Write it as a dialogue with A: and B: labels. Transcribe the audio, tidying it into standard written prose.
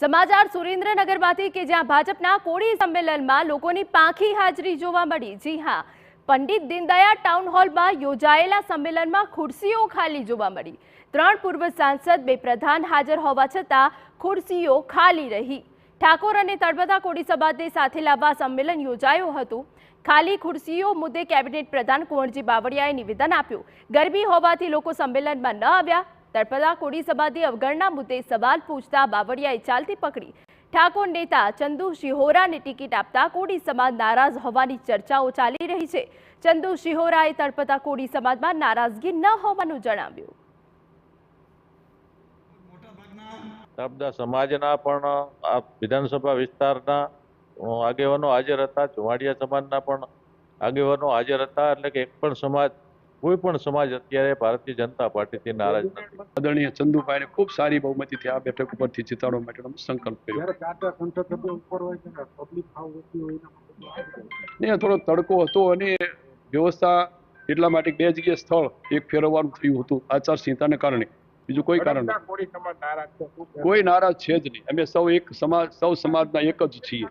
A: સમાચાર સુરેન્દ્રનગરમાંથી કે જ્યાં ભાજપના કોળી સંમેલનમાં લોકોની પાંખી હાજરી જોવા મળી। જી હા, પંડિત દીનદયાળ ટાઉન હોલમાં યોજાયેલા સંમેલનમાં ખુરશીઓ ખાલી જોવા મળી। 3 પૂર્વ સાંસદ, 2 પ્રધાન હાજર હોવા છતાં ખુરશીઓ ખાલી રહી। ઠાકોર અને તળપદા કોળી સમાજને સાથે લાવવા સંમેલન યોજાયું હતું। ખાલી ખુરશીઓ મુદ્દે કેબિનેટ પ્રધાન કુંવરજી બાવળિયાએ નિવેદન આપ્યું। ગરમી હોવાથી લોકો સંમેલનમાં ન આવ્યા। તળપદા કોળી સમાજની અવગણના મુદ્દે સવાલ પૂછતા બાવળિયાએ ચાલતી પકડી। ઠાકોર નેતા ચંદુ શિહોરાને ટિકિટ આપતા કોળી સમાજ નારાજ હોવાની ચર્ચાઓ ચાલી રહી છે। ચંદુ શિહોરાએ તળપદા કોળી સમાજમાં નારાજગી ન હોવાનું જણાવ્યું।
B: તળપદા સમાજના પણ આ વિધાનસભા વિસ્તારના આગેવાનો હાજર હતા। ચુવાડિયા સમાજના પણ આગેવાનો હાજર હતા। એટલે કે એક પણ સમાજ, કોઈ પણ સમાજ અત્યારે ભારતીય જનતા પાર્ટીથી નારાજ નથી।
C: આદરણીય ચંદુભાઈને ખૂબ સારી બહુમતીથી આ બેઠક ઉપરથી જીતાડવા માટેનો સંકલ્પ કર્યો। ને થોડો તડકો હતો અને વ્યવસ્થા એટલા માટે 2 જગ્યાએ સ્થળ એક ફેરવવાનું થયું હતું આચારસંહિતાને કારણે। બીજું કોઈ કારણ નથી। કોઈ નારાજ છે જ નહીં। અમે સૌ એક સમાજ, સૌ સમાજના એક જ છીએ।